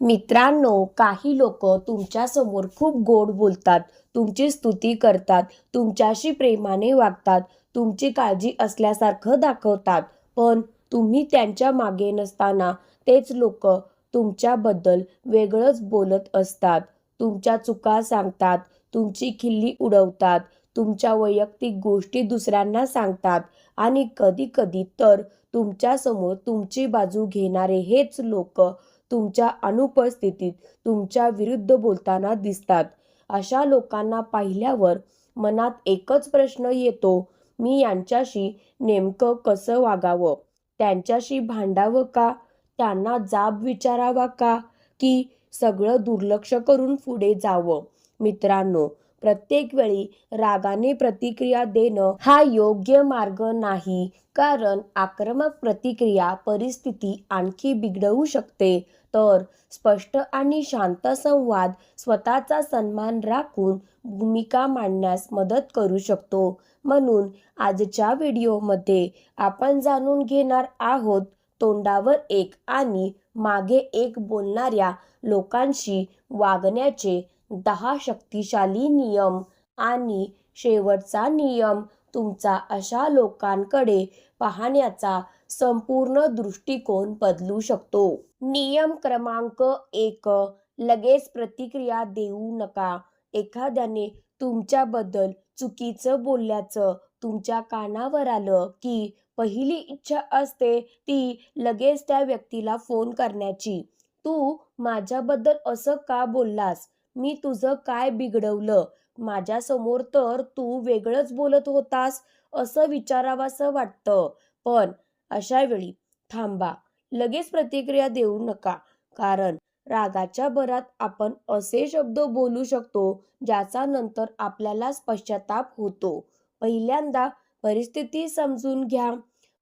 मित्रांनो, काही लोक तुमच्या समोर खूप गोड बोलतात, तुमची स्तुती करतात, तुमच्याशी प्रेमाने वागतात, तुमची काळजी असल्यासारखं दाखवतात. पण तुम्ही त्यांच्या मागे नसताना तेच लोक तुमच्याबद्दल वेगळंच बोलत असतात. तुमच्या चुका सांगतात, तुमची खिल्ली उडवतात, तुमच्या वैयक्तिक गोष्टी दुसऱ्यांना सांगतात आणि कधी-कधी तर तुमच्यासमोर तुमची बाजू घेणारे हेच लोक तुमच्या अनुपस्थितीत तुमच्या विरुद्ध बोलताना दिसतात. अशा लोकांना पाहिल्यावर मनात एकच प्रश्न येतो, मी यांच्याशी नेमकं कसं वागावं? त्यांच्याशी भांडावं का? त्यांना जाब विचारावा का? की सगळं दुर्लक्ष करून पुढे जावं? मित्रांनो, प्रत्येक वेळी रागाने प्रतिक्रिया देणं हा योग्य मार्ग नाही, कारण आक्रमक प्रतिक्रिया परिस्थिती आणखी बिघडवू शकते. तर स्पष्ट आणि शांत संवाद स्वतःचा सन्मान राखून भूमिका मांडण्यास मदत करू शकतो. म्हणून आजच्या व्हिडिओमध्ये आपण जाणून घेणार आहोत, तोंडावर एक आणि मागे एक बोलणाऱ्या लोकांशी वागण्याचे 10 शक्तिशाली नियम. आणि शेवटचा नियम तुमचा अशा लोकांकडे पाहण्याचा संपूर्ण दृष्टिकोन बदलू शकतो. नियम क्रमांक 1, लगेच प्रतिक्रिया देऊ नका. एखाद्याने तुमच्याबद्दल चुकीचं बोलल्याचं तुमच्या कानावर आलं की पहिली इच्छा असते ती लगेच त्या व्यक्तीला फोन करण्याची. तू माझ्याबद्दल असं का बोललास? मी तुझं काय बिघडवलं? माझ्यासमोर तर तू वेगळंच बोलत होतास, असं विचारावंसं वाटतं. पण अशा वेळी थांबा, लगेच प्रतिक्रिया देऊ नका, कारण रागाच्या भरात आपण असे शब्द बोलू शकतो ज्याचा नंतर आपल्यालाच पश्चाताप होतो. पहिल्यांदा परिस्थिती समजून घ्या.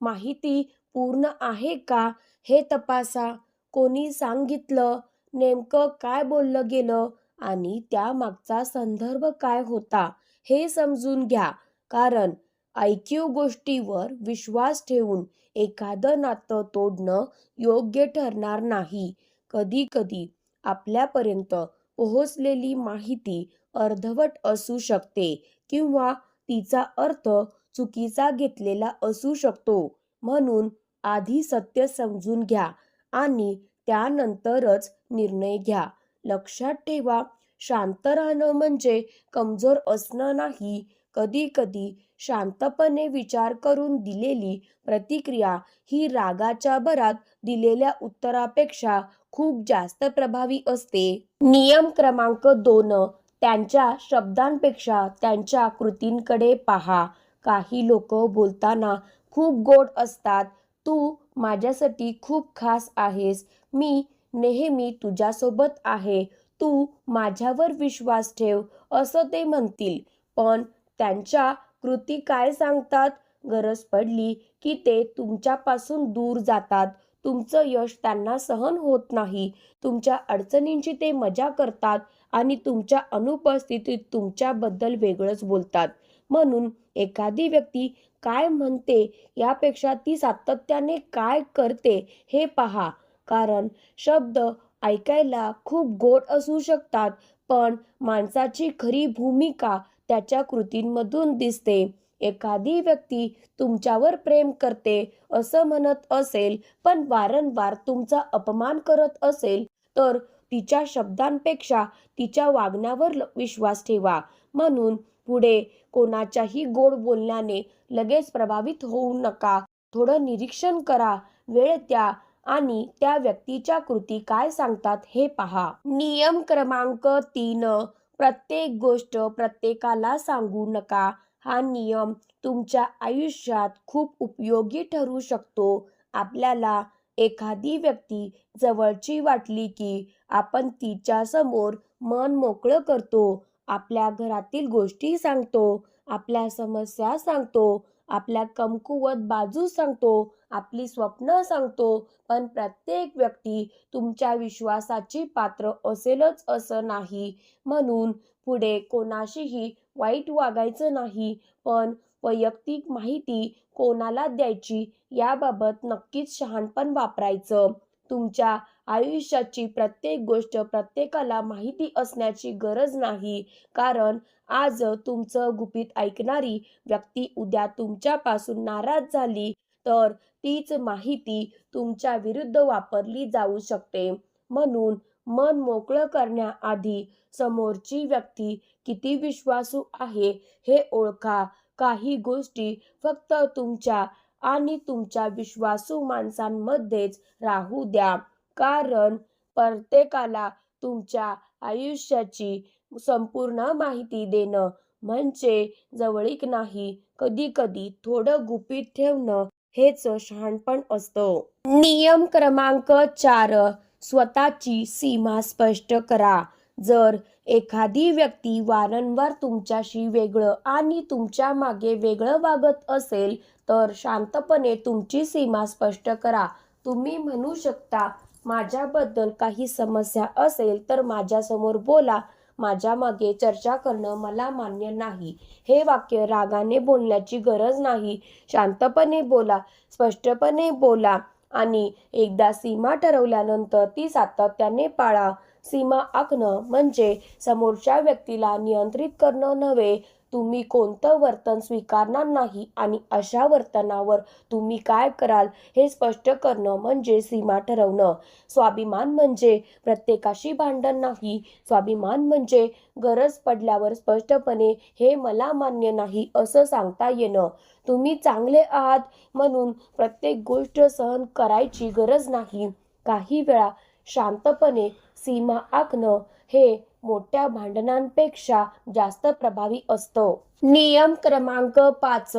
माहिती पूर्ण आहे का हे तपासा. कोणी सांगितलं, नेमकं काय बोललं गेलं आणि त्यामागचा संदर्भ काय होता हे समजून घ्या. कारण ऐकीव गोष्टीवर विश्वास ठेवून एखादं नातं तोडणं योग्य ठरणार नाही. कधी कधी आपल्यापर्यंत पोहोचलेली माहिती अर्धवट असू शकते किंवा तिचा अर्थ चुकीचा घेतलेला असू शकतो. म्हणून आधी सत्य समजून घ्या आणि त्यानंतरच निर्णय घ्या. लक्षात ठेवा, शांत राहणं म्हणजे कमजोर असणं नाही. कधी कधी शांतपणे विचार करून दिलेली प्रतिक्रिया ही रागाच्या भरात दिलेल्या उत्तरापेक्षा खूप जास्त प्रभावी असते. नियम क्रमांक 2, त्यांच्या शब्दांपेक्षा त्यांच्या कृतींकडे पहा. काही लोक बोलताना खूप गोड असतात. तू माझ्यासाठी खूप खास आहेस. मी नेहमी तुझ्यासोबत आहे. तू माझ्यावर विश्वास ठेव, असं ते म्हणतील. पण त्यांच्या कृती काय सांगतात? गरज पडली की ते तुमच्यापासून दूर जातात. तुमचं यश त्यांना सहन होत नाही. तुमच्या अडचणींची ते मजा करतात आणि तुमच्या अनुपस्थितीत तुमच्याबद्दल वेगळंच बोलतात. म्हणून एखादी व्यक्ती काय म्हणते यापेक्षा ती सातत्याने काय करते हे पहा. कारण शब्द ऐकायला खूप गोड असू शकतात, पण माणसाची खरी भूमिका त्याच्या कृतींमधून दिसते. एखादी व्यक्ती तुमच्यावर प्रेम करते असं म्हणत असेल, पण वारंवार तुमचा अपमान करत असेल, तर तिच्या शब्दांपेक्षा तिच्या वागण्यावर विश्वास ठेवा. म्हणून पुढे कोणाच्याही गोड बोलण्याने लगेच प्रभावित होऊ नका. थोडं निरीक्षण करा, वेळ द्या आणि त्या व्यक्तीच्या कृती काय सांगतात हे पहा. नियम क्रमांक 3, प्रत्येक गोष्ट प्रत्येकाला सांगू नका. हा नियम तुमच्या आयुष्यात खूप उपयोगी ठरू शकतो. आपल्याला एखादी व्यक्ती जवळची वाटली की आपण तिच्या समोर मन मोकळं करतो. आपल्या घरातील गोष्टी सांगतो, आपल्या समस्या सांगतो, आपल्या कमकुवत बाजू सांगतो, आपली स्वप्न सांगतो. पण प्रत्येक व्यक्ती तुमच्या विश्वासाची पात्र असेलच असं नाही. म्हणून पुढे कोणाशीही वाईट वागायचं नाही, पण वैयक्तिक माहिती कोणाला द्यायची याबाबत नक्कीच शहाणपण वापरायचं. तुमच्या आयुष्याची प्रत्येक गोष्ट प्रत्येकाला माहिती असण्याची गरज नाही, कारण आज तुमचं गुपित ऐकणारी व्यक्ती उद्या तुमच्यापासून नाराज झाली तर तीच माहिती तुमच्या विरुद्ध वापरली जाऊ शकते. म्हणून मन मोकळं करण्याआधी समोरची व्यक्ती किती विश्वासू आहे हे ओळखा. काही गोष्टी फक्त तुमच्या आणि तुमच्या विश्वासू माणसांमध्येच राहू द्या, कारण प्रत्येकाला तुमच्या आयुष्याची संपूर्ण माहिती देणं म्हणजे जवळीक नाही. कधी-कधी थोडं गुपित ठेवणं हेच शहाणपण असतं. नियम क्रमांक 4. स्वतःची सीमा स्पष्ट करा. जर एखादी व्यक्ती वारंवार तुमच्याशी वेगळं आणि तुमच्या मागे वेगळं वागत असेल, तर शांतपणे तुमची सीमा स्पष्ट करा. तुम्ही म्हणू शकता, माझ्याबद्दल काही समस्या असेल तर माझ्यासमोर बोला. माझ्या मागे चर्चा करणं मला मान्य नाही. हे वाक्य रागाने बोलण्याची गरज नाही. शांतपणे बोला, स्पष्टपणे बोला आणि एकदा सीमा ठरवल्यानंतर ती सातत्याने पाळा. सीमा आखणं म्हणजे समोरच्या व्यक्तीला नियंत्रित करणं नव्हे. तुम्ही कोणतं वर्तन स्वीकारणार नाही आणि अशा वर्तनावर तुम्ही काय कराल हे स्पष्ट करणं म्हणजे सीमा ठरवणं. स्वाभिमान म्हणजे प्रत्येकाशी भांडण नाही. स्वाभिमान म्हणजे गरज पडल्यावर स्पष्टपणे हे मला मान्य नाही असं सांगता येणं. तुम्ही चांगले आहात म्हणून प्रत्येक गोष्ट सहन करायची गरज नाही. काही वेळा शांतपणे सीमा आखणं हे मोठ्या भांडणांपेक्षा जास्त प्रभावी असतं. नियम क्रमांक 5.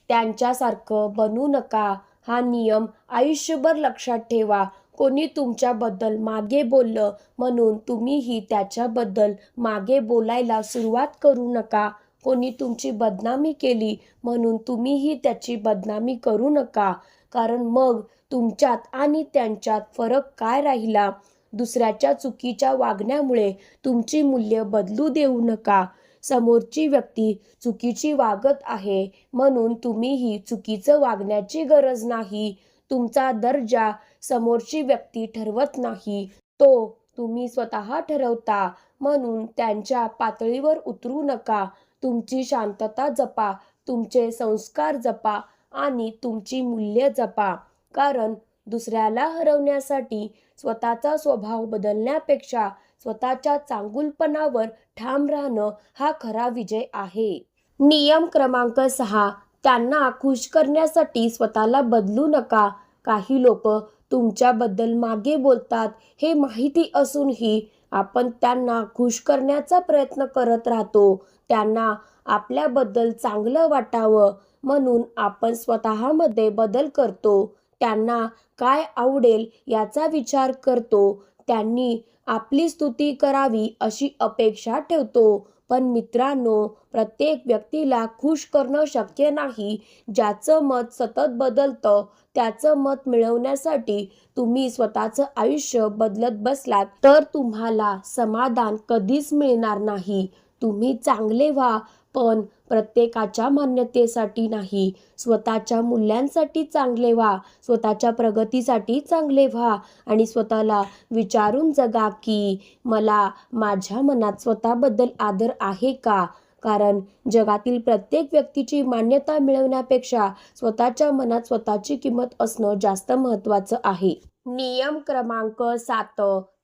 त्यांच्यासारखं बनू नका. हा नियम आयुष्यभर लक्षात ठेवा. कोणी तुमच्याबद्दल मागे बोललं म्हणून तुम्हीही त्याच्याबद्दल मागे बोलायला सुरुवात करू नका. कोणी तुमची बदनामी केली म्हणून तुम्हीही त्याची बदनामी करू नका, कारण मग तुमच्यात आणि त्यांच्यात फरक काय राहिला? दुसऱ्याच्या चुकीच्या वागण्यामुळे तुमची मूल्य बदलू देऊ नका. समोरची व्यक्ती चुकीची वागत आहे म्हणून तुम्हीही चुकीचं वागण्याची गरज नाही. तुमचा दर्जा समोरची व्यक्ती ठरवत नाही, तो तुम्ही स्वतः ठरवता. म्हणून त्यांच्या पातळीवर उतरू नका. तुमची शांतता जपा, तुमचे संस्कार जपा आणि तुमची मूल्य जपा, कारण दुसऱ्याला हरवण्यासाठी स्वतःचा स्वभाव बदलण्यापेक्षा स्वतःच्या चांगुलपणावर ठाम राहणं हा खरा विजय आहे. नियम क्रमांक 6. त्यांना खुश करण्यासाठी स्वतःला बदलू नका. काही लोक तुमच्याबद्दल मागे बोलतात हे माहिती असूनही आपण त्यांना खुश करण्याचा प्रयत्न करत राहतो. त्यांना आपल्याबद्दल चांगलं वाटावं म्हणून आपण स्वतःमध्ये बदल करतो. त्यांना काय आवडेल याचा विचार करतो. त्यांनी आपली स्तुती करावी अशी अपेक्षा ठेवतो. पण मित्रांनो, प्रत्येक व्यक्तीला खुश करणं शक्य नाही. ज्याचं मत सतत बदलतं त्याचं मत मिळवण्यासाठी तुम्ही स्वतःचं आयुष्य बदलत बसलात तर तुम्हाला समाधान कधीच मिळणार नाही. तुम्ही चांगले व्हा, पण प्रत्येकाच्या मान्यतेसाठी नाही. स्वतःच्या मूल्यांसाठी चांगले व्हा, स्वतःच्या प्रगतीसाठी चांगले व्हा आणि स्वतःला विचारून जगा की मला माझ्या मनात स्वतःबद्दल आदर आहे का? कारण जगातील प्रत्येक व्यक्तीची मान्यता मिळवण्यापेक्षा स्वतःच्या मनात स्वतःची किंमत असणं जास्त महत्त्वाचं आहे. नियम क्रमांक 7.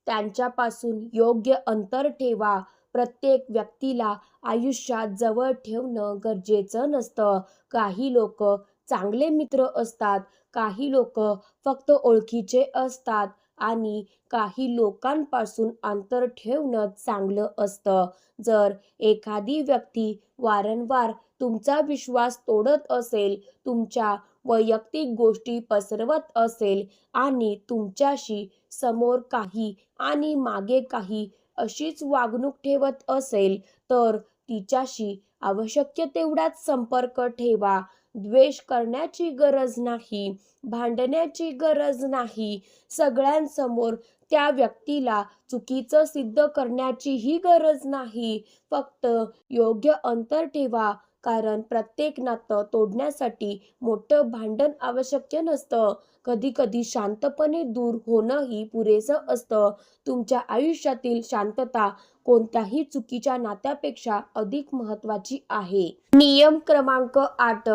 त्यांच्यापासून योग्य अंतर ठेवा. प्रत्येक व्यक्तीला आयुष्यात जवळ ठेवणं गरजेचं नसतं. काही लोक चांगले मित्र असतात, काही लोक फक्त ओळखीचे असतात आणि काही लोकांपासून अंतर ठेवणं चांगलं असतं. जर एखादी व्यक्ती वारंवार तुमचा विश्वास तोडत असेल, तुमच्या वैयक्तिक गोष्टी पसरवत असेल आणि तुमच्याशी समोर काही आणि मागे काही अशीच वागणूक ठेवत असेल, तर तिच्याशी आवश्यक तेवढाच संपर्क ठेवा. द्वेष करण्याची गरज नाही, भांडण्याची गरज नाही, सगळ्यांसमोर त्या व्यक्तीला चुकीचं सिद्ध करण्याचीही गरज नाही. फक्त योग्य अंतर ठेवा. कारण प्रत्येक नातं तोडण्यासाठी मोठं भांडण आवश्यक नसतं. कधी कधी शांतपणे दूर होणंही पुरेसं असतं. तुमच्या आयुष्यातील शांतता कोणत्याही चुकीच्या नात्यापेक्षा अधिक महत्त्वाची आहे. नियम क्रमांक 8,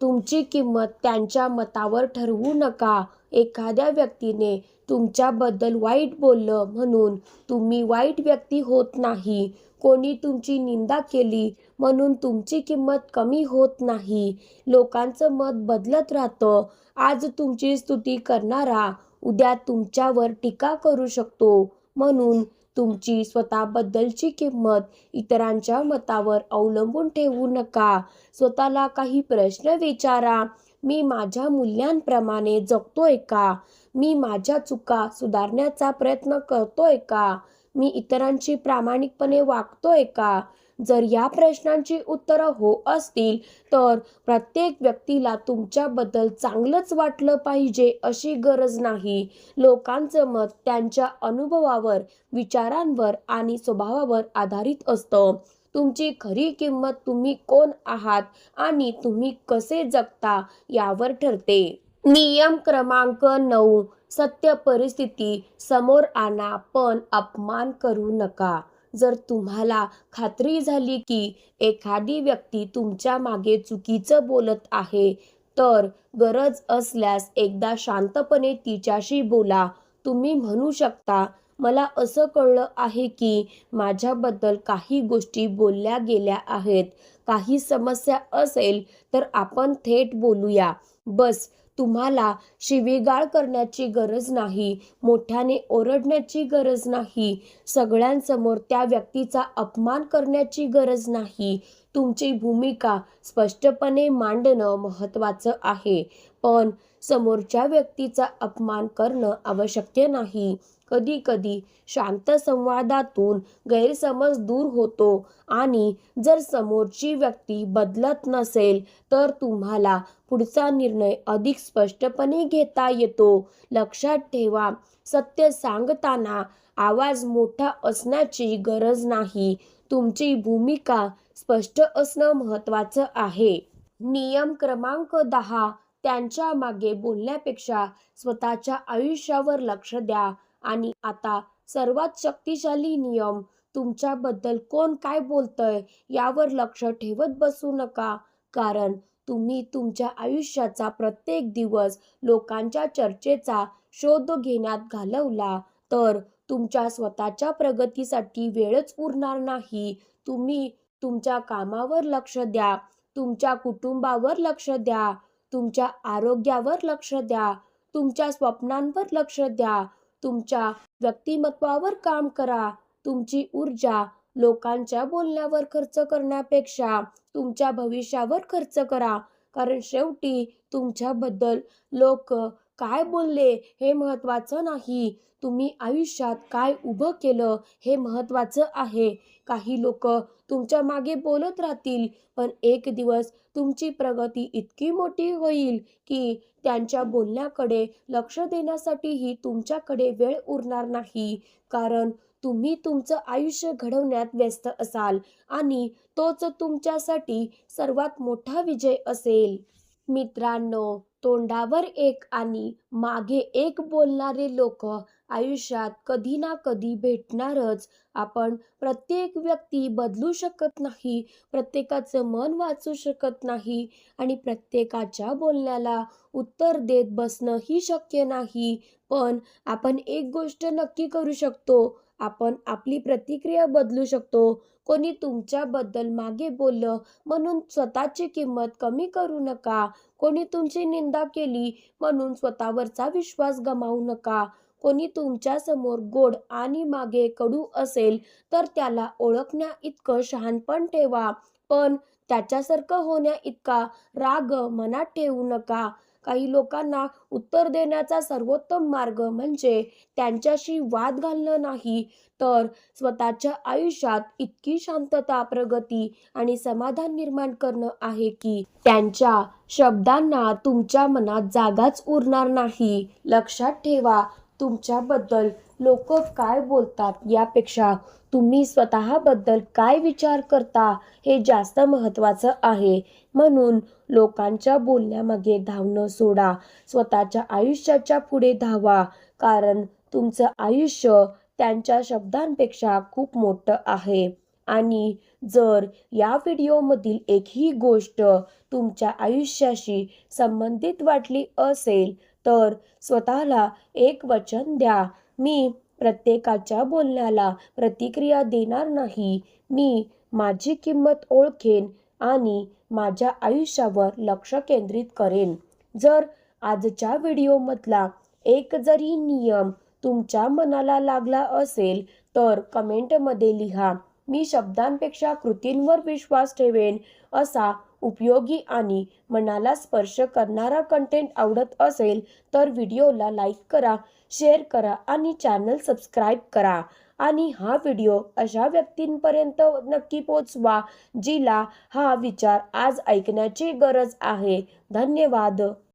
तुमची किंमत त्यांच्या मतावर ठरवू नका. एखाद्या व्यक्तीने तुमच्याबद्दल वाईट बोललं म्हणून तुम्ही वाईट व्यक्ती होत नाही. कोणी तुमची निंदा केली म्हणून तुमची किंमत कमी होत नाही. लोकांचं मत बदलत राहतं. आज तुमची स्तुती करणारा उद्या तुमच्यावर टीका करू शकतो. म्हणून तुमची स्वतःबद्दलची किंमत इतरांच्या मतावर अवलंबून ठेवू नका. स्वतःला काही प्रश्न विचारा. मी माझ्या मूल्यांप्रमाणे जगतोय का? मी माझ्या चुका सुधारण्याचा प्रयत्न करतोय का? मी इतरांशी प्रामाणिकपणे वागतोय का? जर या प्रश्नांची उत्तरं हो असतील तर प्रत्येक व्यक्तीला तुमच्याबद्दल चांगलंच वाटलं पाहिजे अशी गरज नाही. लोकांचं मत त्यांच्या अनुभवावर, विचारांवर आणि स्वभावावर आधारित असतं. तुमची खरी किंमत तुम्ही कोण आहात आणि तुम्ही कसे जगता यावर ठरते. नियम क्रमांक 9, सत्य परिस्थिती समोर आणा पण अपमान करू नका. जर तुम्हाला खात्री झाली की एखादी व्यक्ती तुमच्या मागे चुकीचं बोलत आहे तर गरज असल्यास एकदा शांतपणे तिच्याशी बोला. तुम्ही म्हणू शकता, मला असं कळलं आहे की माझ्याबद्दल काही गोष्टी बोलल्या गेल्या आहेत. काही समस्या असेल तर आपण थेट बोलूया. बस, तुम्हाला शिवीगाळ करण्याची गरज नाही. मोठ्याने ओरडण्याची गरज नाही. सगळ्यांसमोर त्या व्यक्तीचा अपमान करण्याची गरज नाही. तुमची भूमिका स्पष्टपणे मांडणं महत्त्वाचं आहे, पण समोरच्या व्यक्तीचा अपमान करणं आवश्यक नाही. कधी कधी शांत संवादातून गैरसमज दूर होतो आणि जर समोरची व्यक्ती बदलत नसेल तर तुम्हाला पुढचा निर्णय अधिक स्पष्टपणे घेता येतो. लक्षात ठेवा, सत्य सांगताना आवाज मोठा असण्याची गरज नाही. तुमची भूमिका स्पष्ट असणं महत्त्वाचं आहे. नियम क्रमांक 10, त्यांच्या मागे बोलण्यापेक्षा स्वतःच्या आयुष्यावर लक्ष द्या. आणि आता सर्वात शक्तिशाली नियम, तुमच्याबद्दल कोण काय बोलतंय यावर लक्ष ठेवत बसू नका. कारण तुम्ही तुमच्या आयुष्याचा प्रत्येक दिवस लोकांच्या चर्चेचा शोध घेण्यात घालवला तर तुमच्या स्वतःच्या प्रगतीसाठी वेळच उरणार नाही. तुम्ही तुमच्या कामावर लक्ष द्या, तुमच्या कुटुंबावर लक्ष द्या, तुमच्या आरोग्यावर लक्ष द्या, तुमच्या स्वप्नांवर लक्ष द्या, तुमच्या व्यक्तिमत्वावर काम करा. तुमची ऊर्जा लोकांच्या बोलण्यावर खर्च करण्यापेक्षा तुमच्या भविष्यावर खर्च करा. कारण शेवटी तुमच्याबद्दल लोक काय बोलले हे महत्त्वाचं नाही, तुम्ही आयुष्यात काय उभं केलं हे महत्त्वाचं आहे. काही लोक तुमच्या मागे बोलत राहतील, पण एक दिवस तुमची प्रगती इतकी मोठी होईल की त्यांच्या बोलण्याकडे लक्ष देण्यासाठीही तुमच्याकडे वेळ उरणार नाही. कारण तुम्ही तुमचं आयुष्य घडवण्यात व्यस्त असाल आणि तोच तुमच्यासाठी सर्वात मोठा विजय असेल. मित्रांनो, तोंडावर एक आणि मागे एक बोलणारे लोक आयुष्यात कधी ना कधी भेटणारच. आपण प्रत्येक व्यक्ती बदलू शकत नाही, प्रत्येकाचं मन वाचू शकत नाही आणि प्रत्येकाच्या बोलण्याला उत्तर देत बसणंही शक्य नाही. पण आपण एक गोष्ट नक्की करू शकतो, आपण आपली प्रतिक्रिया बदलू शकतो. कोणी तुमच्याबद्दल मागे बोललं म्हणून स्वतःची किंमत कमी करू नका. कोणी तुमची निंदा केली म्हणून स्वतःवरचा विश्वास गमावू नका. कोणी तुमच्यासमोर गोड आणि मागे कडू असेल तर त्याला ओळखण्या इतकं शहाणपण ठेवा, पण त्याच्यासारखं होण्या इतका राग मनात ठेवू नका. काही लोकांना उत्तर देण्याचा सर्वोत्तम मार्ग म्हणजे त्यांच्याशी वाद घालणं नाही, तर स्वतःच्या आयुष्यात इतकी शांतता, प्रगती आणि समाधान निर्माण करणं आहे की त्यांच्या शब्दांना तुमच्या मनात जागाच उरणार नाही. लक्षात ठेवा, तुमच्याबद्दल लोक काय बोलतात यापेक्षा तुम्ही स्वतःबद्दल काय विचार करता हे जास्त महत्त्वाचं आहे. म्हणून लोकांच्या बोलण्यामागे धावणं सोडा. स्वतःच्या आयुष्याच्या पुढे धावा. कारण तुमचं आयुष्य त्यांच्या शब्दांपेक्षा खूप मोठं आहे. आणि जर या व्हिडिओमधील एकही गोष्ट तुमच्या आयुष्याशी संबंधित वाटली असेल तर स्वतःला एक वचन द्या. मी प्रत्येकाच्या बोलण्याला प्रतिक्रिया देणार नाही. मी माझी किंमत ओळखेन आणि माझ्या आयुष्यावर लक्ष केंद्रित करेन. जर आजच्या व्हिडिओमधला एक जरी नियम तुमच्या मनाला लागला असेल तर कमेंटमध्ये लिहा. मी शब्दांपेक्षा कृतींवर विश्वास ठेवेन. असा उपयोगी आणि मनाला स्पर्श करणारा कंटेंट आवडत असेल तर व्हिडिओला लाईक करा, शेअर करा आणि चॅनल सबस्क्राईब करा. आणि हा व्हिडिओ अशा व्यक्तींपर्यंत नक्की पोचवा जिला हा विचार आज ऐकण्याची गरज आहे. धन्यवाद.